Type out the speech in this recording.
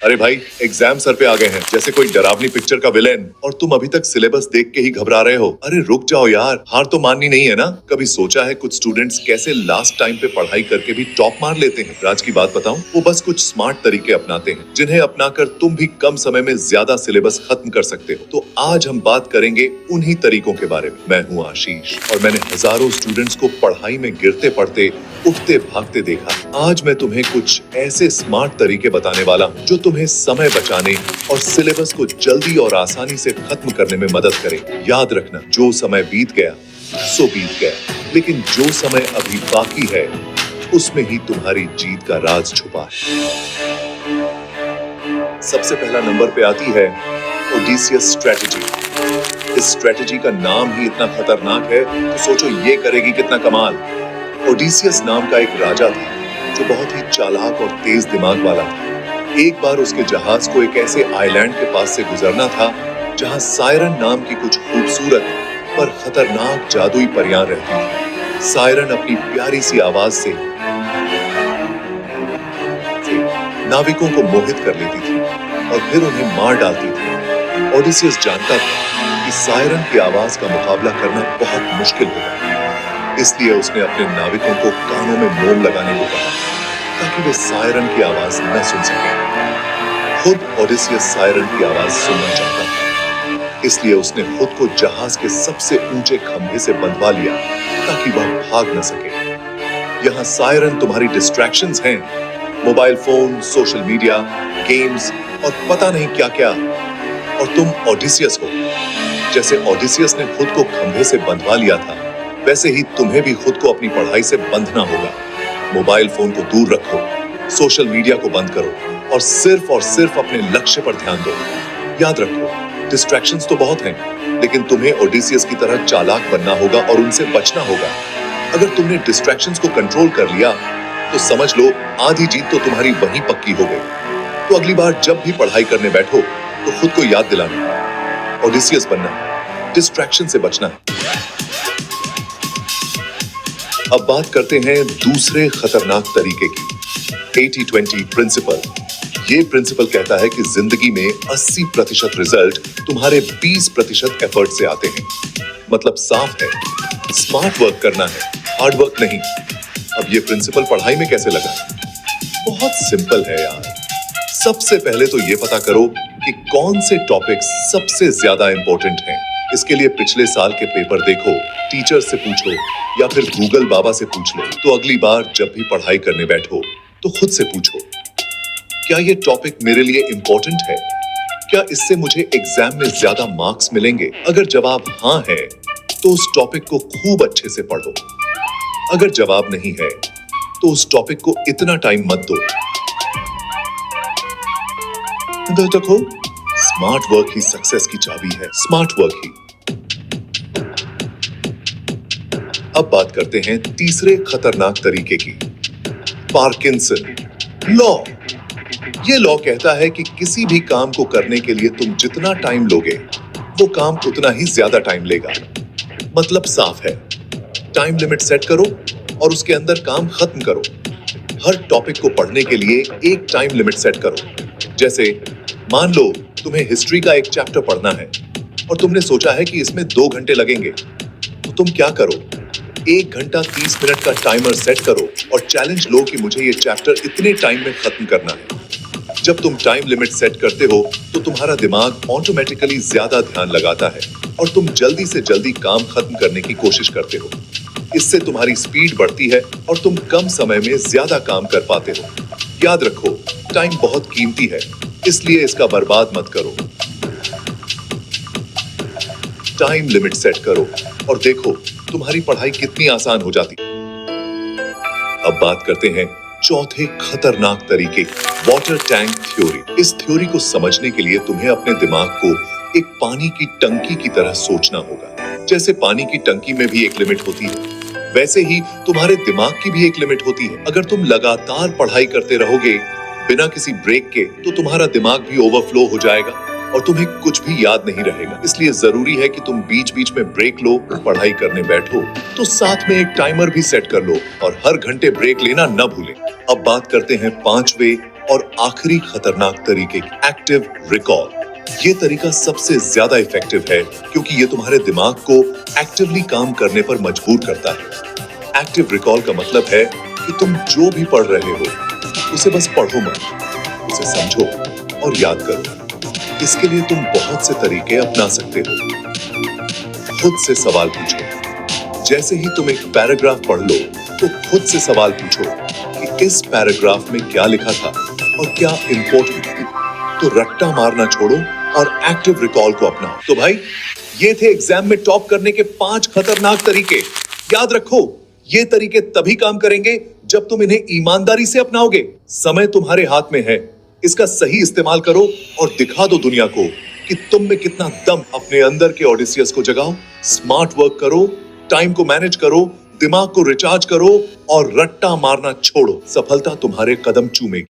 अरे भाई, exam sir पे आ गए हैं, जैसे कोई डरावनी पिक्चर का विलेन, और तुम अभी तक सिलेबस देख के ही घबरा रहे हो। अरे रुक जाओ यार, हार तो माननी नहीं है ना। कभी सोचा है कुछ स्टूडेंट्स कैसे लास्ट टाइम पे पढ़ाई करके भी टॉप मार लेते हैं? राज की बात बताऊं, वो बस कुछ स्मार्ट तरीके अपनाते हैं, जिन्हें अपनाकर तुम भी कम समय में ज्यादा सिलेबस खत्म कर सकते हो। तो आज हम बात करेंगे उन्हीं तरीकों के बारे में। मैं हूँ आशीष और मैंने हजारों स्टूडेंट्स को पढ़ाई में गिरते पड़ते, उठते भागते देखा। आज मैं तुम्हें कुछ ऐसे स्मार्ट तरीके बताने वाला हूँ जो तुम्हें समय बचाने और सिलेबस को जल्दी और आसानी से खत्म करने में मदद करे। याद रखना, जो समय बीत गया सो बीत गया, लेकिन जो समय अभी बाकी है उसमें ही तुम्हारी जीत का राज छुपा है। सबसे पहला नंबर पे आती है ओडिसियस स्ट्रेटजी। इस स्ट्रेटजी का नाम ही इतना खतरनाक है तो सोचो ये करेगी कितना कमाल। ओडिसियस नाम का एक राजा था जो बहुत ही चालाक और तेज दिमाग वाला था। एक बार उसके जहाज को एक ऐसे आइलैंड के पास से गुजरना था जहां सायरन नाम की कुछ खूबसूरत पर खतरनाक जादुई परियां रहती थी। सायरन अपनी प्यारी सी आवाज से नाविकों को मोहित कर लेती थी और फिर उन्हें मार डालती थी। ओडिसियस जानता था कि सायरन की आवाज का मुकाबला करना बहुत मुश्किल होगा, इसलिए उसने अपने नाविकों को कानों में मोम लगाने को कहा ताकि वे सायरन की आवाज न सुन सके। खुद ओडिसियस सायरन की आवाज सुनना चाहता था, इसलिए उसने खुद को जहाज के सबसे ऊंचे खंभे से बंधवा लिया ताकि वह भाग न सके। यहाँ सायरन तुम्हारी डिस्ट्रैक्शंस हैं, mobile phone, social media, games और पता नहीं क्या क्या, और तुम ओडिसियस हो। जैसे ओडिसियस ने खुद को खंभे से बंधवा लिया था, वैसे ही तुम्हें भी खुद को अपनी पढ़ाई से बंधना होगा। मोबाइल फोन को दूर रखो, सोशल मीडिया को बंद करो और सिर्फ अपने लक्ष्य पर ध्यान दो। याद रखो, डिस्ट्रैक्शंस तो बहुत हैं, लेकिन तुम्हें ओडिसियस की तरह चालाक बनना होगा और उनसे बचना होगा। अगर तुमने डिस्ट्रैक्शंस को कंट्रोल कर लिया तो समझ लो आधी जीत तो तुम्हारी वहीं पक्की हो गई। तो अगली बार जब भी पढ़ाई करने बैठो तो खुद को याद दिलाना, ओडिसियस बनना, डिस्ट्रैक्शन से बचना। अब बात करते हैं दूसरे खतरनाक तरीके की, 80-20 प्रिंसिपल। ये प्रिंसिपल कहता है कि जिंदगी में 80% रिजल्ट तुम्हारे 20% एफर्ट से आते हैं। मतलब साफ है, स्मार्ट वर्क करना है, हार्ड वर्क नहीं। अब ये प्रिंसिपल पढ़ाई में कैसे लगा? बहुत सिंपल है यार। सबसे पहले तो ये पता करो कि कौन से टॉपिक्स सबसे ज्यादा इंपॉर्टेंट हैं। इसके लिए पिछले साल के पेपर देखो, टीचर से पूछो या फिर गूगल बाबा से पूछ लो। तो अगली बार जब भी पढ़ाई करने बैठो तो खुद से पूछो, क्या ये टॉपिक मेरे लिए इंपॉर्टेंट है? क्या इससे मुझे एग्जाम में ज्यादा मार्क्स मिलेंगे? अगर जवाब हाँ है तो उस टॉपिक को खूब अच्छे से पढ़ो। अगर जवाब नहीं है तो उस टॉपिक को इतना टाइम मत दो। देखो, स्मार्ट वर्क ही सक्सेस की चाबी है, स्मार्ट वर्क ही। अब बात करते हैं तीसरे खतरनाक तरीके की, पार्किंसन लॉ। ये लॉ कहता है कि किसी भी काम को करने के लिए तुम जितना टाइम लोगे वो काम उतना ही ज्यादा टाइम लेगा। मतलब साफ है, टाइम लिमिट सेट करो और उसके अंदर काम खत्म करो। हर टॉपिक को पढ़ने के लिए एक टाइम लिमिट सेट करो। जैसे मान लो तुम्हें हिस्ट्री का एक चैप्टर पढ़ना है और तुमने सोचा है कि इसमें 2 घंटे लगेंगे, तो तुम क्या करो, 1 घंटा 30 मिनट का टाइमर सेट करो और चैलेंज लो कि मुझे ये चैप्टर इतने टाइम में खत्म करना है। जब तुम टाइम लिमिट सेट करते हो तो तुम्हारा दिमाग ऑटोमेटिकली ज्यादा ध्यान लगाता है और तुम जल्दी से जल्दी काम खत्म करने की कोशिश करते हो। इससे तुम्हारी स्पीड बढ़ती है और तुम कम समय में ज्यादा काम कर पाते हो। याद रखो, टाइम बहुत कीमती है, इसलिए इसका बर्बाद मत करो। टाइम लिमिट सेट करो और देखो तुम्हारी पढ़ाई कितनी आसान हो जाती। अब बात करते हैं चौथे खतरनाक तरीके, वाटर टैंक थ्योरी। इस थ्योरी को समझने के लिए तुम्हें अपने दिमाग को एक पानी की टंकी की तरह सोचना होगा। जैसे पानी की टंकी में भी एक लिमिट होती है, वैसे ही तुम्हारे दिमाग की भी एक लिमिट होती है। अगर तुम लगातार पढ़ाई करते रहोगे बिना किसी ब्रेक के तो तुम्हारा दिमाग भी ओवरफ्लो हो जाएगा और तुम्हें कुछ भी याद नहीं रहेगा। इसलिए जरूरी है कि तुम बीच बीच में ब्रेक लो। पढ़ाई करने बैठो तो साथ में एक टाइमर भी सेट कर लो और हर घंटे ब्रेक लेना न भूलें। अब बात करते हैं 5वें और आखिरी खतरनाक तरीके एक्टिव रिकॉल। ये तरीका सबसे ज्यादा इफेक्टिव है क्योंकि ये तुम्हारे दिमाग को एक्टिवली काम करने पर मजबूर करता है। एक्टिव रिकॉल का मतलब है कि तुम जो भी पढ़ रहे हो उसे बस पढ़ो मत, उसे समझो और याद करो। इसके लिए तुम बहुत से तरीके अपना सकते हो। खुद से सवाल पूछो। जैसे ही तुम एक पैराग्राफ पढ़ लो तो खुद से सवाल पूछो कि इस पैराग्राफ में क्या लिखा था और क्या इंपॉर्टेंट थी। तो रट्टा मारना छोड़ो और एक्टिव रिकॉल को अपनाओ। तो भाई, ये थे एग्जाम में टॉप करने के 5 खतरनाक तरीके। याद रखो, ये तरीके तभी काम करेंगे जब तुम इन्हें ईमानदारी से अपनाओगे। समय तुम्हारे हाथ में है, इसका सही इस्तेमाल करो और दिखा दो दुनिया को कि तुम में कितना दम। अपने अंदर के ओडिसियस को जगाओ, स्मार्ट वर्क करो, टाइम को मैनेज करो, दिमाग को रिचार्ज करो और रट्टा मारना छोड़ो। सफलता तुम्हारे कदम चूमेगी।